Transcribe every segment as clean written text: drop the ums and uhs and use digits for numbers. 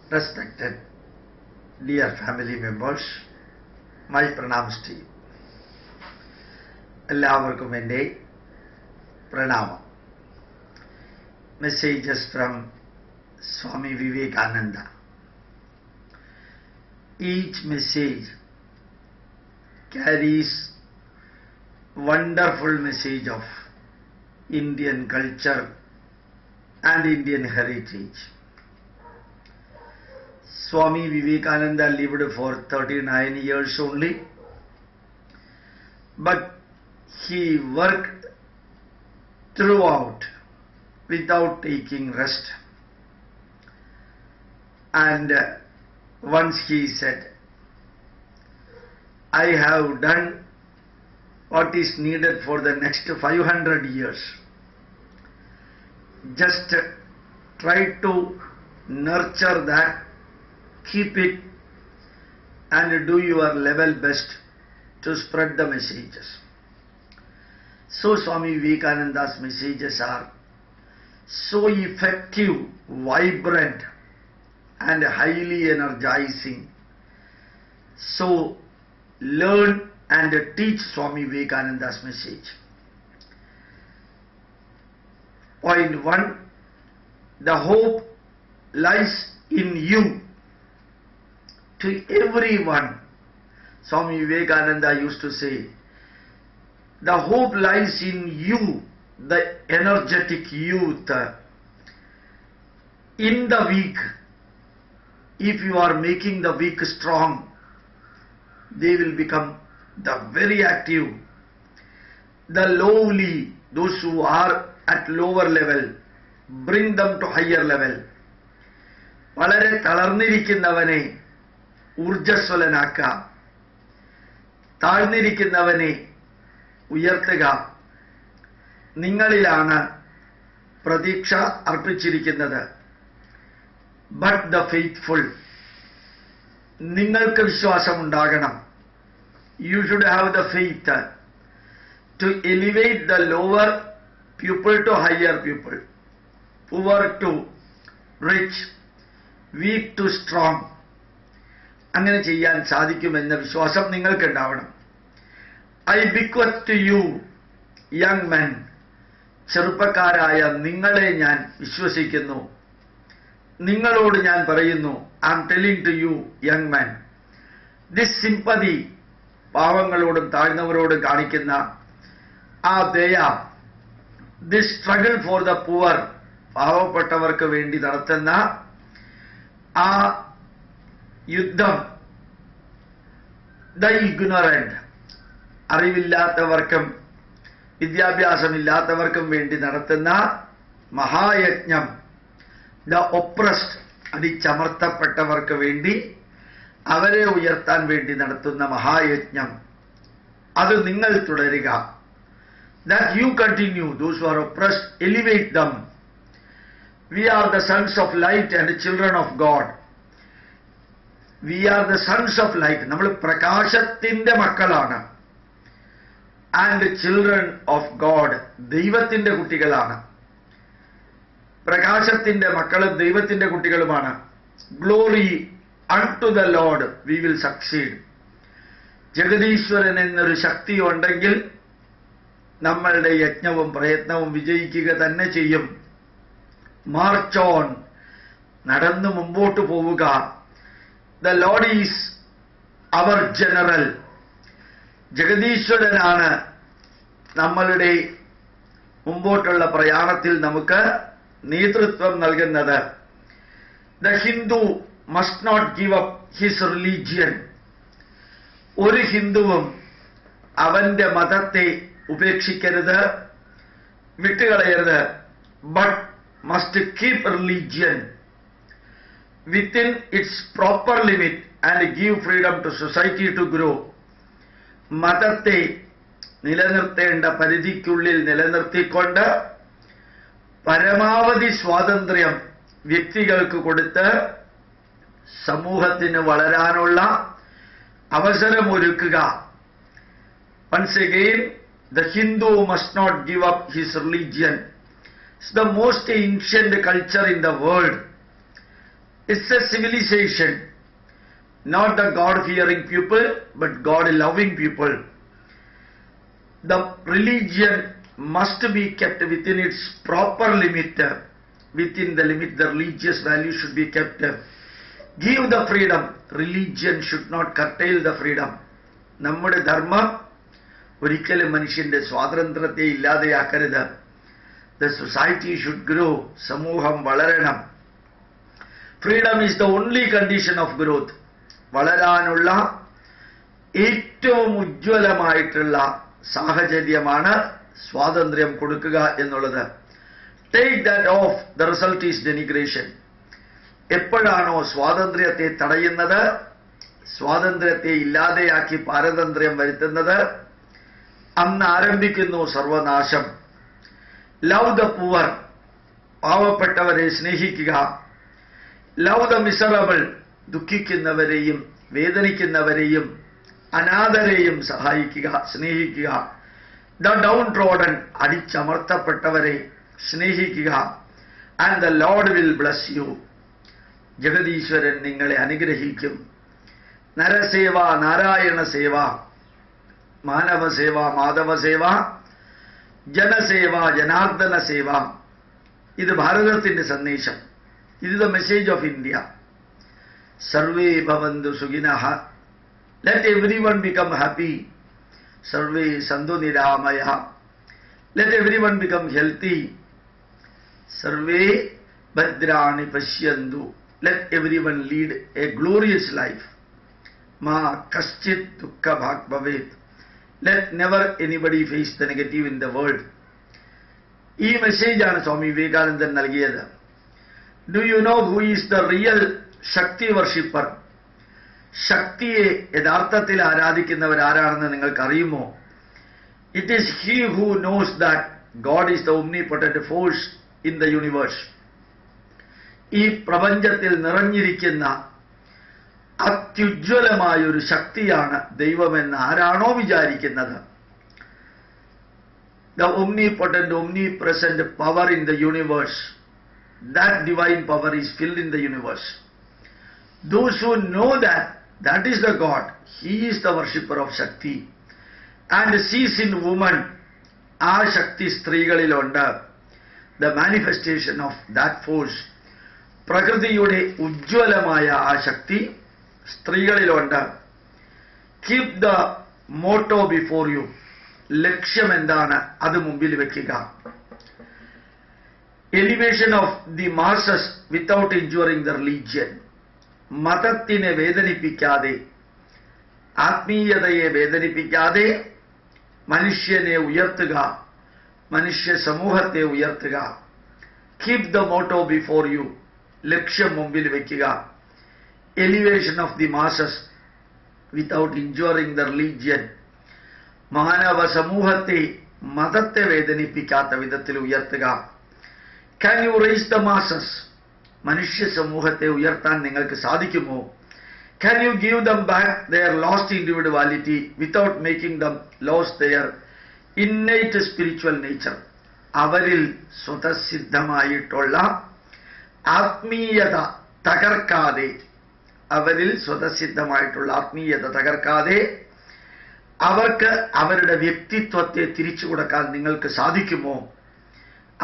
Respected dear family members, my pranams to you. എല്ലാവർക്കും എൻ്റെ പ്രണാമം. Messages from Swami Vivekananda. Each message carries wonderful message of Indian culture and Indian heritage. Swami Vivekananda lived for 39 years only, but he worked throughout without taking rest. And once he said, I have done what is needed for the next 500 years. Just try to nurture that, keep it, and do your level best to spread the messages. So Swami Vivekananda's messages are so effective, vibrant, and highly energizing. So learn and teach Swami Vivekananda's message. Point 1. The hope lies in you. To everyone, Swami Vivekananda used to say, the hope lies in you, the energetic youth. In the weak, if you are making the weak strong, they will become the very active. The lowly, those who are at lower level, bring them to higher level. വളരെ തളർന്നിരിക്കുന്നവനെ ഊർജ്ജസ്വലനാക്കുക, താഴ്ന്നിരിക്കുന്നവനെ ഉയർത്തുക. നിങ്ങളിലാണ് പ്രതീക്ഷ അർപ്പിച്ചിരിക്കുന്നത്. But the faithful, നിങ്ങൾക്ക് വിശ്വാസമുണ്ടാകണം. You should have the faith to elevate the lower people to higher people, poor to rich, weak to strong. അങ്ങനെ ചെയ്യാൻ സാധിക്കുമെന്ന വിശ്വാസം നിങ്ങൾക്കുണ്ടാവണം. I bequeath to you young men, ചെറുപ്പക്കാരായ നിങ്ങളെ ഞാൻ വിശ്വസിക്കുന്നു. നിങ്ങളോട് ഞാൻ പറയുന്നു, I am telling to you young men, this sympathy, പാവങ്ങളോടും താഴ്ന്നവരോടും കാണിക്കുന്ന ആ ദയ, this struggle for the poor, പാവപ്പെട്ടവർക്ക് വേണ്ടി നടത്തുന്ന ആ യുദ്ധം, ദ ഇഗ്നോറന്റ്, അറിവില്ലാത്തവർക്കും വിദ്യാഭ്യാസമില്ലാത്തവർക്കും വേണ്ടി നടത്തുന്ന മഹായജ്ഞം, ദ ഒപ്രസ്ഡ്, അടിച്ചമർത്തപ്പെട്ടവർക്ക് വേണ്ടി, അവരെ ഉയർത്താൻ വേണ്ടി നടത്തുന്ന മഹായജ്ഞം, അത് നിങ്ങൾ തുടരുക. That you continue, those who are oppressed, elevate them. We are the sons of light and children of God. We are the sons of light. നമ്മൾ പ്രകാശത്തിന്റെ മക്കളാണ്. And children of God, ദൈവത്തിന്റെ കുട്ടികളാണ്. പ്രകാശത്തിന്റെ മക്കളും ദൈവത്തിന്റെ കുട്ടികളുമാണ്. Glory unto the Lord, we will succeed. ജഗദീശ്വരൻ എന്നൊരു ശക്തി ഉണ്ടെങ്കിൽ നമ്മളുടെ യജ്ഞവും പ്രയത്നവും വിജയിക്കുക തന്നെ ചെയ്യും. മാർച്ച് ഓൺ, നടന്നു മുമ്പോട്ട് പോവുക. The Lord is our general. ജഗദീശ്വരനാണ് നമ്മളുടെ മുമ്പോട്ടുള്ള പ്രയാണത്തിൽ നമുക്ക് നേതൃത്വം നൽകുന്നത്. The Hindu must not give up his religion. ഒരു ഹിന്ദുവും അവന്റെ മതത്തെ ഉപേക്ഷിക്കരുത്, വിട്ടുകളയരുത്. But must keep religion within its proper limit and give freedom to society to grow. മതത്തെ നിലനിർത്തേണ്ട പരിധിക്കുള്ളിൽ നിലനിർത്തിക്കൊണ്ട് പരമാവധി സ്വാതന്ത്ര്യം വ്യക്തികൾക്ക് കൊടുത്ത് സമൂഹത്തിന് വളരാനുള്ള അവസരമൊരുക്കുക. Once again, the Hindu must not give up his religion. It's the most ancient culture in the world. It's a civilization, not the God-fearing people, but God-loving people. The religion must be kept within its proper limit. Within the limit, the religious value should be kept. Give the freedom. Religion should not curtail the freedom. നമ്മുടെ ധർമ്മം ഒരിക്കലും മനുഷ്യന്റെ സ്വാതന്ത്ര്യത്തെ ഇല്ലാതെയാക്കരുത്. The society should grow. സമൂഹം വളരണം. Freedom is the only condition of growth. വളരാനുള്ള ഏറ്റവും ഉജ്ജ്വലമായിട്ടുള്ള സാഹചര്യമാണ് സ്വാതന്ത്ര്യം കൊടുക്കുക എന്നുള്ളത്. Take that off, the result is denigration. എപ്പോഴാണോ സ്വാതന്ത്ര്യത്തെ തടയുന്നത്, സ്വാതന്ത്ര്യത്തെ ഇല്ലാതെയാക്കി പാരതന്ത്ര്യം വരുത്തുന്നത്, അന്ന് ആരംഭിക്കുന്നു സർവനാശം. ലവ് ദ പുവർ, പാവപ്പെട്ടവരെ സ്നേഹിക്കുക. ലവ് ദ മിസറബിൾ, ദുഃഖിക്കുന്നവരെയും വേദനിക്കുന്നവരെയും അനാഥരെയും സഹായിക്കുക, സ്നേഹിക്കുക. ദ ഡൗൺ ട്രോഡൻ, അടിച്ചമർത്തപ്പെട്ടവരെ സ്നേഹിക്കുക. And the Lord will bless you, ജഗദീശ്വരൻ നിങ്ങളെ അനുഗ്രഹിക്കും. നരസേവ, നാരായണ സേവ, മാനവസേവ, മാധവസേവ, ജനസേവ, ജനാർദ്ദന സേവ. ഇത് ഭാരതത്തിന്റെ സന്ദേശം. ഇത് ദ മെസ്സേജ് ഓഫ് ഇന്ത്യ. സർവേ ഭവന്തു സുഖിനഃ, ലെറ്റ് എവ്രിവൺ ബിക്കം ഹാപ്പി. സർവേ സന്തു നിരാമയഃ, ലെറ്റ് എവ്രിവൺ ബിക്കം ഹെൽത്തി. സർവേ ഭദ്രാണി പശ്യന്തു, let everyone lead a glorious life. മാ കശ്ചിത് ദുഃഖ ഭാഗ് ഭവേത്, let never anybody face the negative in the world. ഈ മെസ്സേജാണ് സ്വാമി വിവേകാനന്ദൻ നൽകിയത്. Do you know who is the real shakti worshipper? ശക്തിയെ യഥാർത്ഥത്തിൽ ആരാധിക്കുന്നവരാരാണെന്ന് നിങ്ങൾക്കറിയുമോ? It is he who knows that God is the omnipotent force in the universe. ഈ പ്രപഞ്ചത്തിൽ നിറഞ്ഞിരിക്കുന്ന അത്യുജ്വലമായൊരു ശക്തിയാണ് ദൈവമെന്ന് ആരാണോ വിചാരിക്കുന്നത്, the omnipotent, omnipresent power in the universe, that divine power is filled in the universe. Those who know that, that is the God. He is the worshipper of Shakti and sees in woman, ആ ശക്തി സ്ത്രീകളിലുണ്ട്. The manifestation of that force, പ്രകൃതിയുടെ ഉജ്ജ്വലമായ ആ ശക്തി സ്ത്രീകളിലുണ്ട്. Keep the motto before you. ലക്ഷ്യം എന്താണ് അത് മുമ്പിൽ വെക്കുക. Elevation of the masses without injuring the religion. മതത്തിനെ വേദനിപ്പിക്കാതെ, ആത്മീയതയെ വേദനിപ്പിക്കാതെ മനുഷ്യനെ ഉയർത്തുക, മനുഷ്യ സമൂഹത്തെ ഉയർത്തുക. Keep the motto before you, ലക്ഷ്യം മുമ്പിൽ വെക്കുക. Elevation of the masses without injuring the religion. മാനവ സമൂഹത്തെ, മതത്തെ വേദനിപ്പിക്കാത്ത വിധത്തിൽ ഉയർത്തുക. Can you raise the masses? മനുഷ്യ സമൂഹത്തെ ഉയർത്താൻ നിങ്ങൾക്ക് സാധിക്കുമോ? Can you give them back their lost individuality without making them lose their innate spiritual nature? അവരിൽ സ്വതസിദ്ധമായിട്ടുള്ള ആത്മീയത തകർക്കാതെ, അവരിൽ സ്വതസിദ്ധമായിട്ടുള്ള ആത്മീയത തകർക്കാതെ അവർക്ക് അവരുടെ വ്യക്തിത്വത്തെ തിരിച്ചു കൊടുക്കാൻ നിങ്ങൾക്ക് സാധിക്കുമോ?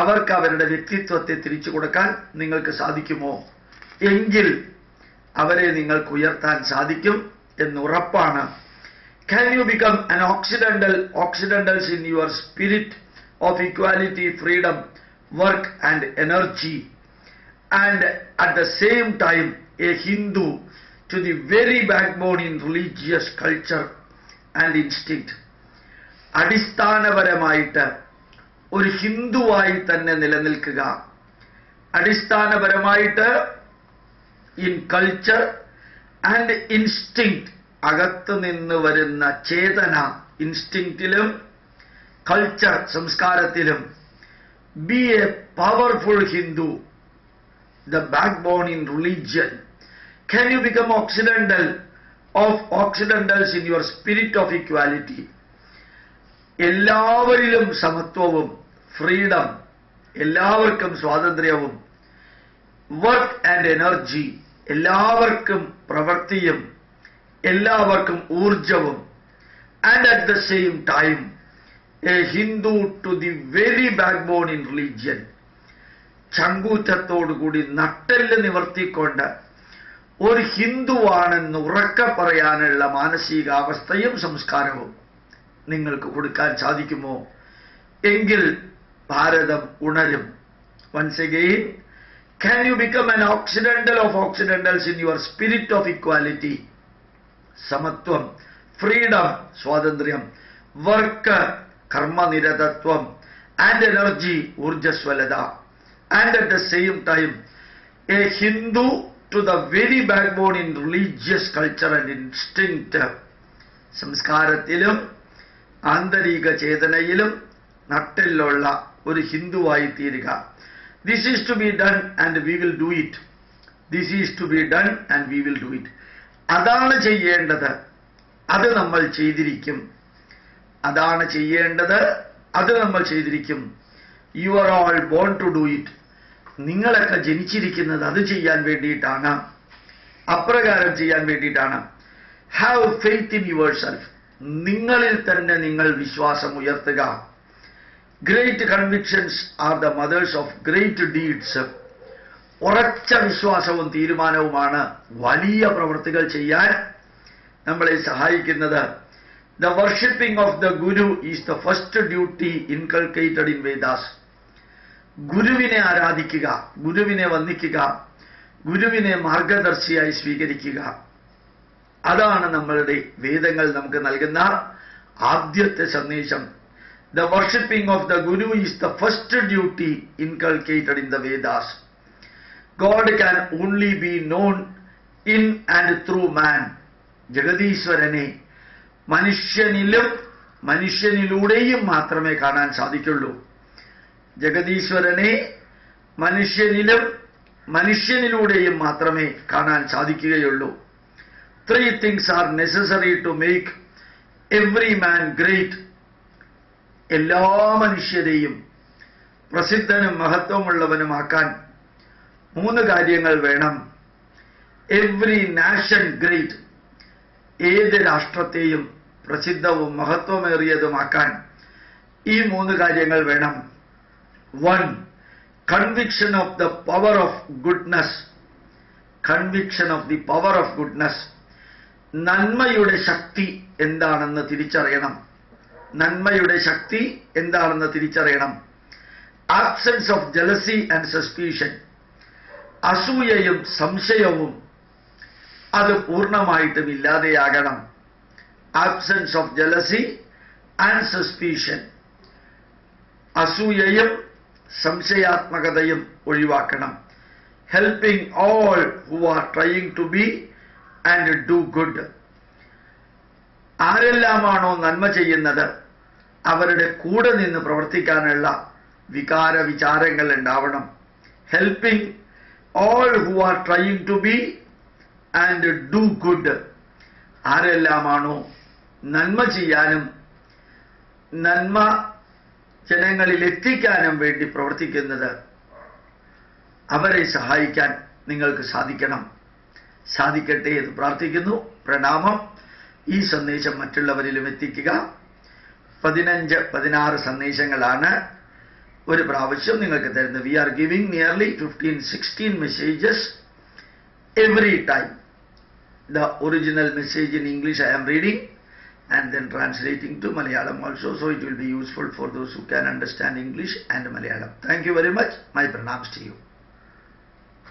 അവർക്ക് അവരുടെ വ്യക്തിത്വത്തെ തിരിച്ചു കൊടുക്കാൻ നിങ്ങൾക്ക് സാധിക്കുമോ? എങ്കിൽ അവരെ നിങ്ങൾക്ക് ഉയർത്താൻ സാധിക്കും എന്നുറപ്പാണ്. Can you become an occidentals in your spirit of equality, freedom, work and energy, and at the same time a Hindu to the very backbone in religious culture and instinct? അടിസ്ഥാനപരമായിട്ട് ഒരു ഹിന്ദുവായി തന്നെ നിലനിൽക്കുക. അടിസ്ഥാനപരമായിട്ട് ഇൻ കൾച്ചർ ആൻഡ് ഇൻസ്റ്റിങ്ക്റ്റ്, അകത്ത് നിന്ന് വരുന്ന ചേതന, ഇൻസ്റ്റിങ്ക്റ്റിലും culture സംസ്കാരത്തിലും. B A powerful Hindu, the back bone in religion. Can you become occidentals in your spirit of equality? എല്ലാവരിലും സമത്വവും, ഫ്രീഡം, എല്ലാവർക്കും സ്വാതന്ത്ര്യവും, വർക്ക് ആൻഡ് എനർജി, എല്ലാവർക്കും പ്രവൃത്തിയും എല്ലാവർക്കും ഊർജവും, and at the same time a Hindu to the very backbone in religion, ചങ്കൂറ്റത്തോടുകൂടി നട്ടെല്ല് നിവർത്തിക്കൊണ്ട് ഒരു ഹിന്ദുവാണെന്ന് ഉറക്കെ പറയാനുള്ള മാനസികാവസ്ഥയും സംസ്കാരവും നിങ്ങൾക്ക് കൊടുക്കാൻ സാധിക്കുമോ എങ്കിൽ ഭാരതം ഉണരും. Once again, can you become an occidental of occidentals in your spirit of equality, സമത്വം, ഫ്രീഡം, സ്വാതന്ത്ര്യം, വർക്ക്, കർമ്മനിരതത്വം, ആൻഡ് എനർജി, ഊർജ്ജസ്വലത, and at the same time a Hindu to the very backbone in religious culture and instinct, സംസ്കാരത്തിലും ആന്തരിക ചേതനയിലും നട്ടെല്ലുള്ള ഒരു ഹിന്ദുവായി തീരുക. This is to be done and we will do it. This is to be done and we will do it. അതാണ് ചെയ്യേണ്ടത്, അത് നമ്മൾ ചെയ്തിരിക്കും. അതാണ് ചെയ്യേണ്ടത്, അത് നമ്മൾ ചെയ്തിരിക്കും. You are all born to do it. നിങ്ങളൊക്കെ ജനിച്ചിരിക്കുന്നത് അത് ചെയ്യാൻ വേണ്ടിയിട്ടാണ്, അപ്രകാരം ചെയ്യാൻ വേണ്ടിയിട്ടാണ്. Have faith in yourself. നിങ്ങളിൽ തന്നെ നിങ്ങൾ വിശ്വാസം ഉയർത്തുക. Great convictions are the mothers of great deeds. ഉറച്ച വിശ്വാസവും തീരുമാനവുമാണ് വലിയ പ്രവൃത്തികൾ ചെയ്യാൻ നമ്മളെ സഹായിക്കുന്നത്. The worshipping of the Guru is the first duty inculcated in Vedas. ഗുരുവിനെ ആരാധിക്കുക, ഗുരുവിനെ വന്ദിക്കുക, ഗുരുവിനെ മാർഗദർശിയായി സ്വീകരിക്കുക, അതാണ് നമ്മളുടെ വേദങ്ങൾ നമുക്ക് നൽകുന്ന ആദ്യത്തെ സന്ദേശം. The worshipping of the Guru is the first duty inculcated in the Vedas. God can only be known in and through man. ജഗദീശ്വരനെ മനുഷ്യനിലും മനുഷ്യനിലൂടെയും മാത്രമേ കാണാൻ സാധിക്കുള്ളൂ. ജഗദീശ്വരനെ മനുഷ്യനിലും മനുഷ്യനിലൂടെയും മാത്രമേ കാണാൻ സാധിക്കുകയുള്ളൂ. 3 things are necessary to make every man great. എല്ലാ മനുഷ്യരെയും പ്രസിദ്ധനും മഹത്വമുള്ളവനുമാക്കാൻ 3 കാര്യങ്ങൾ വേണം. Every nation great. ഏത് രാഷ്ട്രത്തെയും പ്രസിദ്ധവും മഹത്വമേറിയതുമാക്കാൻ ഈ 3 കാര്യങ്ങൾ വേണം. 1. Conviction of the power of goodness. Conviction of the power of goodness. നന്മയുടെ ശക്തി എന്താണെന്ന് തിരിച്ചറിയണം. നന്മയുടെ ശക്തി എന്താണെന്ന് തിരിച്ചറിയണം. Absence of jealousy and suspicion. അസൂയയും സംശയവും അത് പൂർണ്ണമായിട്ടും ഇല്ലാതെയാകണം. Absence of jealousy and suspicion. അസൂയയും സംശയാത്മകതയും ഒഴിവാക്കണം. Helping all who are trying to be and do good. ആരെല്ലാമാണോ നന്മ ചെയ്യുന്നത് അവരുടെ കൂടെ നിന്ന് പ്രവർത്തിക്കാനുള്ള വികാര വിചാരങ്ങൾ ഉണ്ടാവണം. Helping all who are trying to be and do good. ആരെല്ലാമാണോ നന്മ ചെയ്യാനും നന്മ ജനങ്ങളിൽ എത്തിക്കാനും വേണ്ടി പ്രവർത്തിക്കുന്നത് അവരെ സഹായിക്കാൻ നിങ്ങൾക്ക് സാധിക്കണം. സാധിക്കട്ടെ എന്ന് പ്രാർത്ഥിക്കുന്നു. പ്രണാമം. ഈ സന്ദേശം മറ്റുള്ളവരിലും എത്തിക്കുക. 15-16 സന്ദേശങ്ങളാണ് ഒരു പ്രാവശ്യം നിങ്ങൾക്ക് തരുന്നത്. We are giving nearly 15-16 messages every time. The original message in English I am reading and then translating to Malayalam also, so it will be useful for those who can understand English and Malayalam. Thank you very much. My pranams to you.